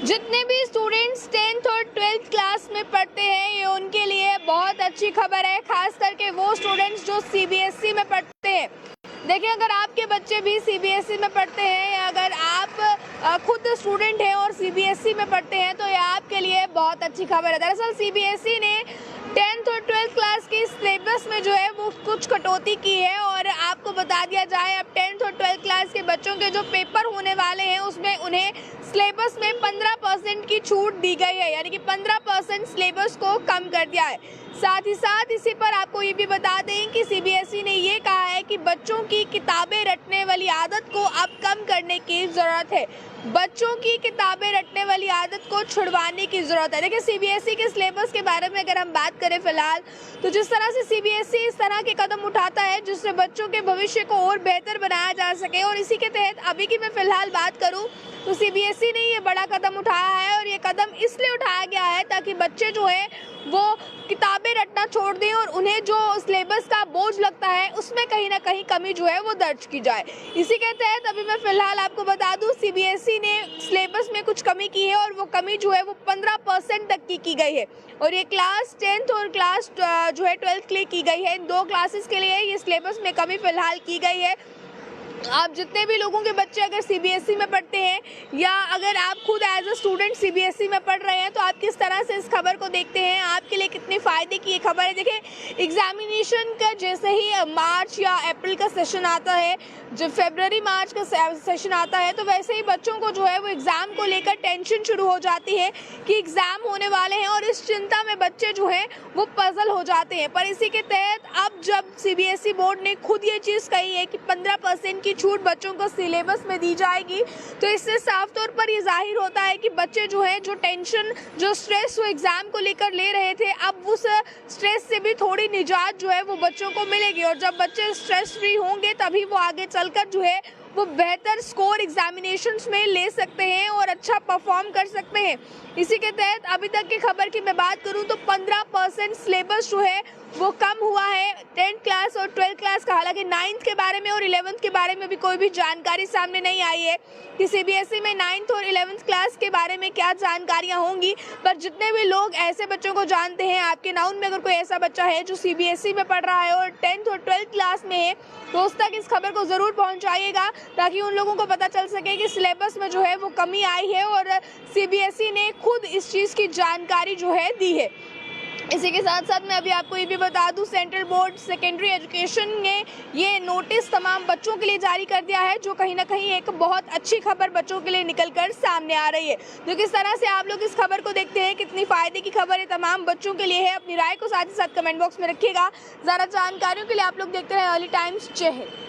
जितने भी students 10th और 12th क्लास में पढ़ते हैं ये उनके लिए बहुत अच्छी खबर है, खास करके वो स्टूडेंट्स जो सीबीएसई में पढ़ते हैं। देखिए, अगर आपके बच्चे भी सीबीएसई में पढ़ते हैं या अगर आप खुद स्टूडेंट हैं और सीबीएसई में पढ़ते हैं तो ये आपके लिए बहुत अच्छी खबर है। दरअसल सीबीएसई ने 10th और 12th क्लास की सिलेबस में जो है वो कुछ कटौती की है और आपको बता दिया जाए, अब 10th और 12th क्लास के बच्चों के जो पेपर होने वाले हैं उसमें उन्हें सिलेबस में 15% की छूट दी गई है, यानी कि 15% सिलेबस को कम कर दिया है। साथ ही साथ इसी पर आपको ये भी बता दें कि सीबीएसई ने ये कहा है कि बच्चों की किताबें रटने वाली आदत को अब कम करने की ज़रूरत है। बच्चों की किताबें रटने वाली आदत को छुड़वाने की ज़रूरत है। देखिए, सीबीएसई के सिलेबस के बारे में अगर हम बात करें फिलहाल, तो जिस तरह से सीबीएसई इस तरह के कदम उठाता है जिससे बच्चों के भविष्य को और बेहतर बनाया जा सके, और इसी के तहत अभी की मैं फिलहाल बात करूं तो सीबीएसई ने ये बड़ा कदम उठाया है। और ये कदम इसलिए उठाया गया है ताकि बच्चे जो है वो किताबें रटना छोड़ दें और उन्हें जो सिलेबस का बोझ लगता है उसमें कहीं ना कहीं कमी जो है वो दर्ज की जाए। इसी के तहत अभी मैं फिलहाल आपको बता दूं, सीबीएसई ने सिलेबस में कुछ कमी की है और वो कमी जो है वो 15% तक की गई है। और ये क्लास 10th और क्लास जो है 12th के लिए की गई है। इन दो क्लासेस के लिए ये सिलेबस में कमी फिलहाल की गई है। आप जितने भी लोगों के बच्चे अगर सीबीएसई में पढ़ते हैं या अगर आप खुद एज अ स्टूडेंट सीबीएसई में पढ़ रहे हैं तो आप किस तरह से इस खबर को देखते हैं, आपके लिए कितने फ़ायदे की ये खबर है। देखिए, एग्जामिनेशन का जैसे ही मार्च या अप्रैल का सेशन आता है, जब फरवरी मार्च का सेशन आता है, तो वैसे ही बच्चों को जो है वो एग्ज़ाम को लेकर टेंशन शुरू हो जाती है कि एग्ज़ाम होने वाले हैं और इस चिंता में बच्चे जो हैं वो पजल हो जाते हैं। पर इसी के तहत अब जब सीबीएसई बोर्ड ने खुद ये चीज़ कही है कि 15% की छूट बच्चों को सिलेबस में दी जाएगी, तो इससे साफ तौर पर ये जाहिर होता है कि बच्चे जो है जो टेंशन, जो स्ट्रेस वो एग्ज़ाम को लेकर ले रहे थे, अब उस स्ट्रेस से भी थोड़ी निजात जो है वो बच्चों को मिलेगी। और जब बच्चे स्ट्रेस फ्री होंगे तभी वो आगे चलकर जो है वो बेहतर स्कोर एग्जामिनेशंस में ले सकते हैं और अच्छा परफॉर्म कर सकते हैं। इसी के तहत अभी तक की खबर की मैं बात करूं तो 15% सिलेबस जो है वो कम हुआ है 10th क्लास और 12th क्लास का। हालांकि 9th के बारे में और 11th के बारे में भी कोई भी जानकारी सामने नहीं आई है कि सीबीएसई में 9th और 11th क्लास के बारे में क्या जानकारियां होंगी। पर जितने भी लोग ऐसे बच्चों को जानते हैं, आपके नाउन में अगर कोई ऐसा बच्चा है जो सीबीएसई में पढ़ रहा है और 10th और 12th क्लास में है, तो उस तक इस खबर को ज़रूर पहुंचाइएगा ताकि उन लोगों को पता चल सके कि सिलेबस में जो है वो कमी आई है और सीबीएसई ने खुद इस चीज़ की जानकारी जो है दी है। इसी के साथ साथ मैं अभी आपको ये भी बता दूं, सेंट्रल बोर्ड सेकेंडरी एजुकेशन ने ये नोटिस तमाम बच्चों के लिए जारी कर दिया है, जो कहीं ना कहीं एक बहुत अच्छी खबर बच्चों के लिए निकलकर सामने आ रही है। तो किस तरह से आप लोग इस खबर को देखते हैं, कितनी फ़ायदे की खबर है तमाम बच्चों के लिए है, अपनी राय को साथ ही साथ कमेंट बॉक्स में रखिएगा। ज़्यादा जानकारियों के लिए आप लोग देखते रहे अर्ली टाइम्स। जय हिंद।